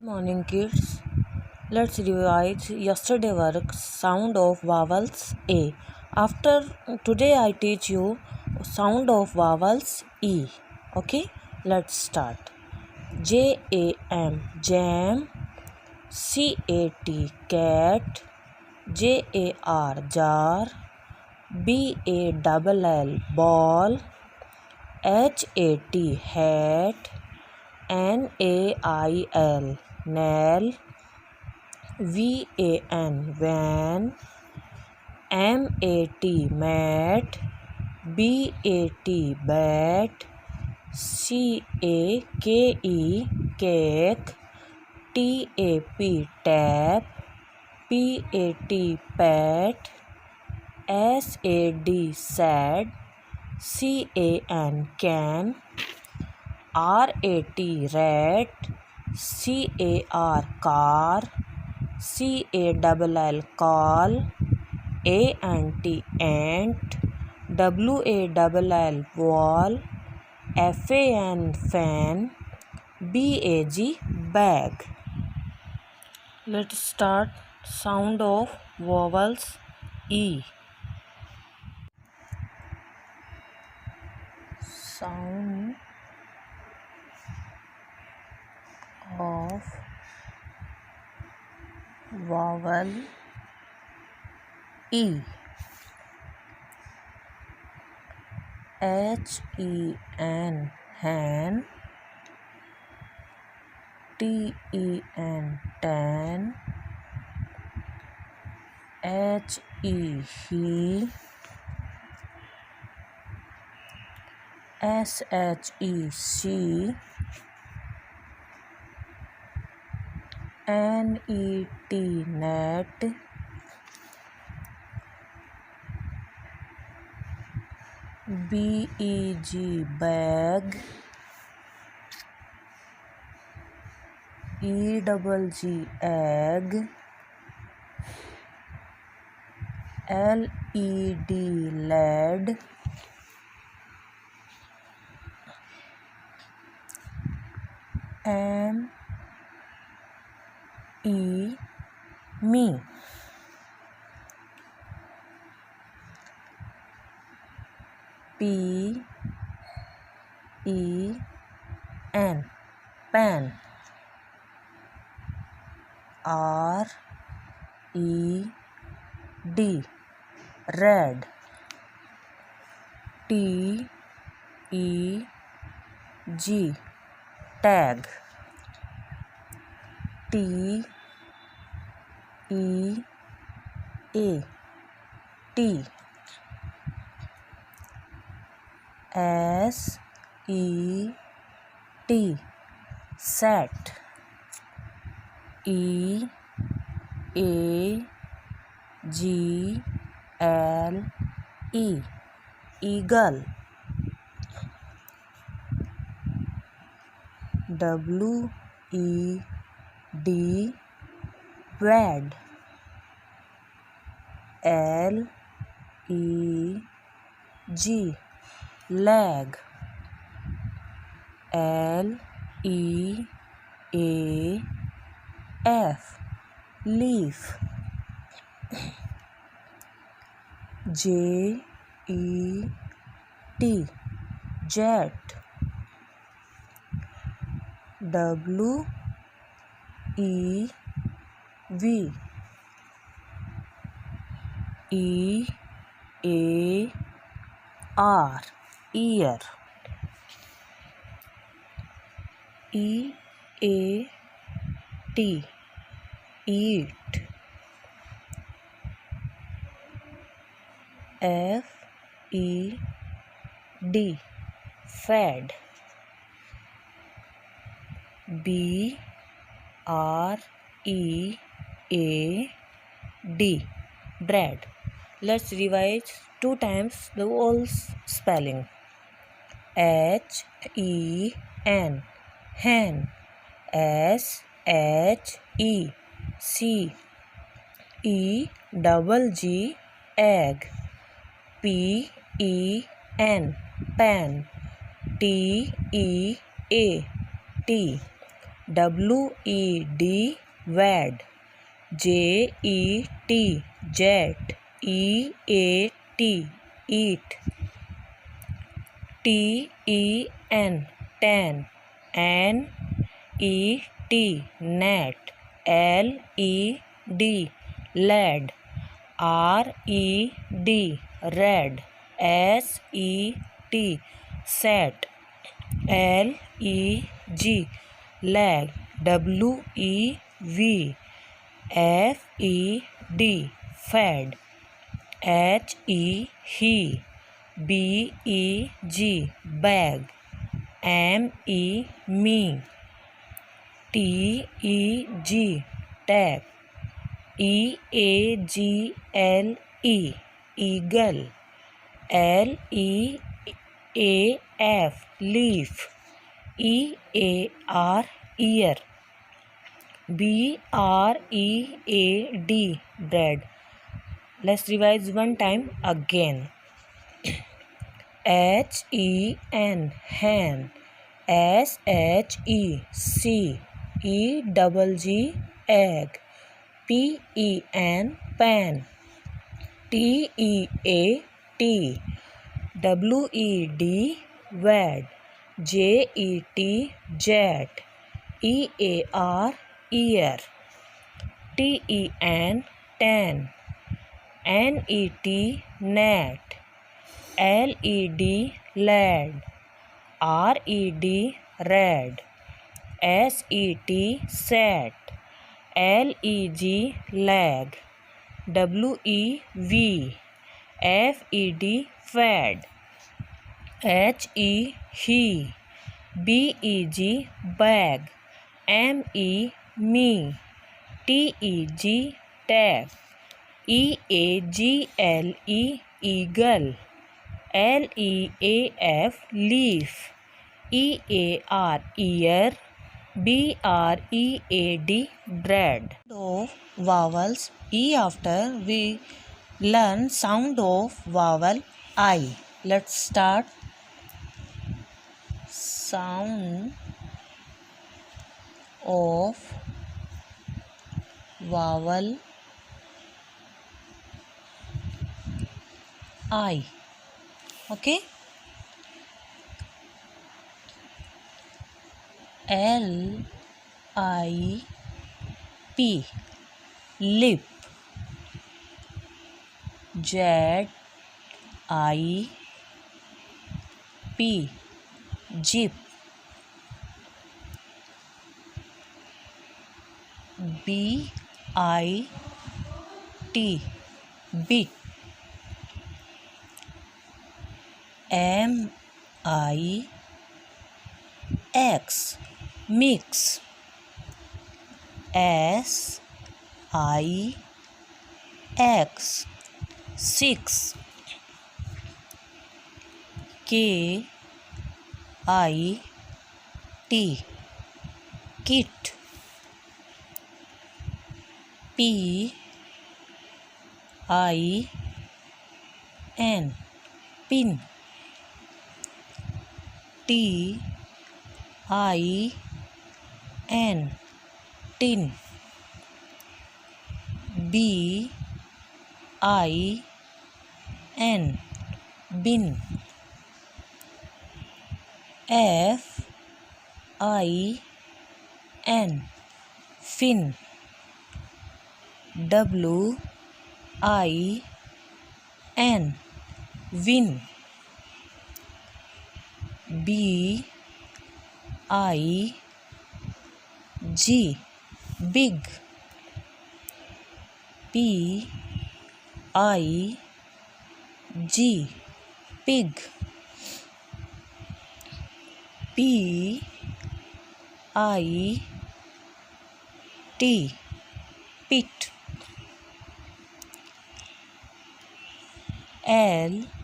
Morning kids, let's revise yesterday work sound of vowels A. After today I teach you sound of vowels E. Okay, let's start. Jam, jam. Cat, jar. Ball, ball. Hat, nail, nail. Van, mat, bat, cake, tap, pat, sad, can, rat, car, call, ant, wall, fan, bag. Let's start sound of vowels E. Sound of vowel E. Hen, tan, he, she, net, bag, egg, led, me, pen, red, tag, tea, set, eagle, wed, leg, leaf, jet, jet, weave, ear, eat, eat, fed, bread. Let's revise 2 times the whole spelling. hen, hen, egg, pen, tea, W-E-D, wed. J-E-T, jet. E-A-T, eat. T-E-N, ten. N-E-T, net. L-E-D, lead. R-E-D, red. S-E-T, set. L-E-G, leg. W-E-V, F-E-D, fed. H-E, he. B-E-G, bag. M-E, me. T-E-G, tag. E-A-G-L-E, eagle. L-E-A-F, leaf. E-A-R, ear. B-R-E-A-D, bread. Let's revise one time again. H-E-N, hen. S-H-E, sea. E-double-G, egg. P-E-N, pen. T-E-A-T, W-E-D, wed. J-E-T, jet. E-A-R, ear. T-E-N, ten. N-E-T, net. L-E-D, lead. R-E-D, red. S-E-T, set. L-E-G, leg. W-E-V, F-E-D, fed. H-E, he. B-E-G, bag. M-E, me. T-E-G, tag. E-A-G-L-E, eagle. L-E-A-F, leaf. E-A-R, ear. B-R-E-A-D, bread. Of vowels E after we learn sound of vowel I. Let's start. Sound of vowel I. Okay. L-I-P, lip. Z-I-P, zip. B-I-T, bit. M-I-X, mix. S-I-X, six. K-I-T, kit. P-I-N, pin. T-I-N, tin. B-I-N, bin. F-I-N, fin. W-I-N, win. B-I-G, big. P-I-G, pig. P-I-T, pit. L-I-D,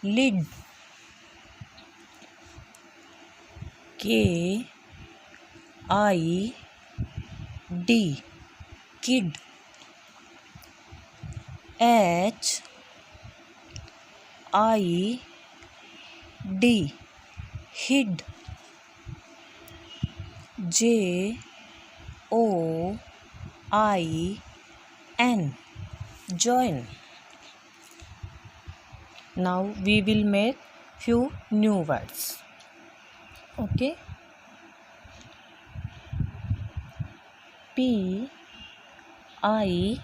lid. K-I-D, kid. H-I-D, hid, J O I N, join. Now we will make few new words. Okay. P I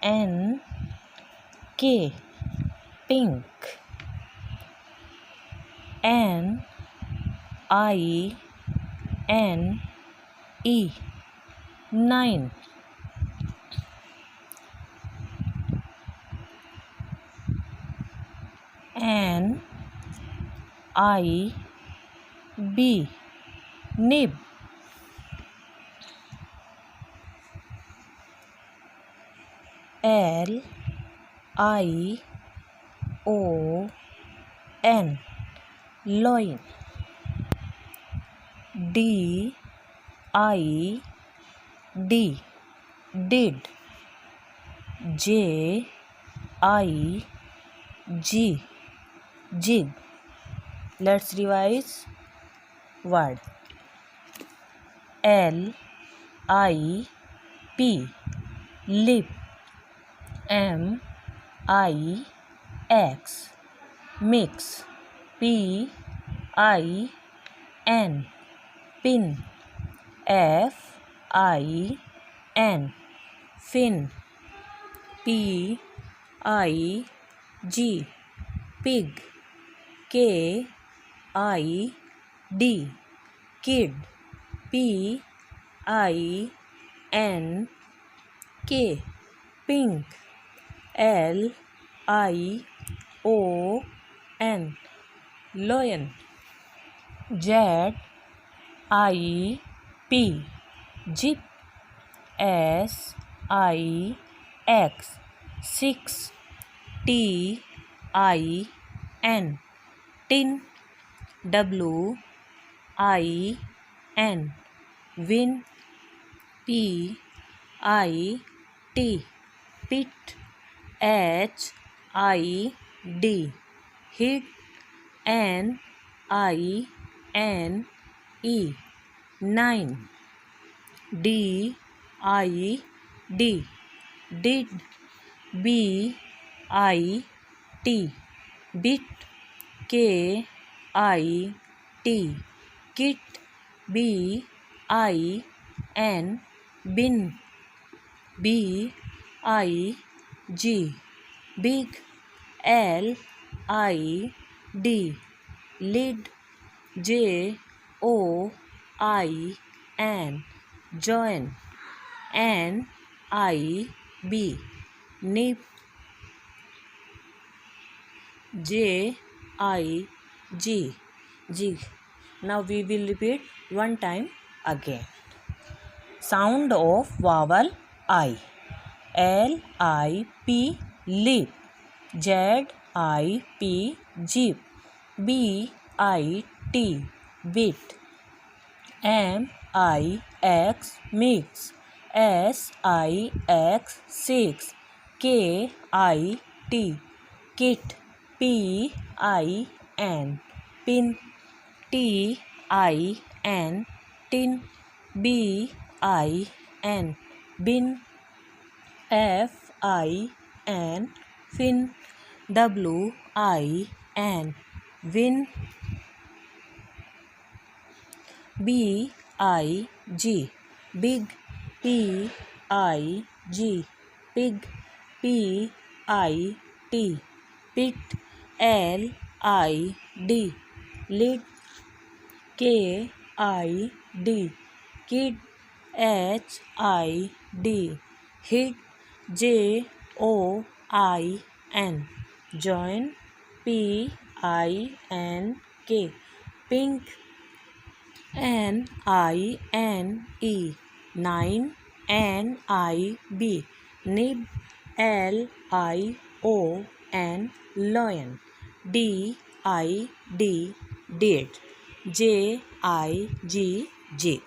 N K, pink. N I N E, nine. N I B, nib. L I O N, loin. D I D, did. J I G, jig. Let's revise word. L I P, lip. M I X, mix. P I N, pin. F I N, fin. P I G, pig. K I D, kid. P I N K, pink. L I O N, lion. Z I P, zip. S I X, six. T I N, tin. W I N, win. P I T, pit. H I D, hid. N I N E, nine. D I D, did. B I T, bit. K I T, kit. B I N, bin. B I G, big. L I D, lid. J O I N, join. N I B, nib. J I G, jig. Now we will repeat one time again. Sound of vowel I. L I P, lip. Z I P, zip. B I T, bit. M I X, mix. S I X, six. K I T, kit. P I N, pin. T I N, tin. B I N, bin. F I N, fin. W I N, win. B I G, big. P I G, pig. P I T, pit. L I D, lid. K I D, kid. H I D, hid. J O I N, join. P I N K, pink. N I N E, nine. N I B, nib. L I O N, lion. D I D, did. J I G, jig.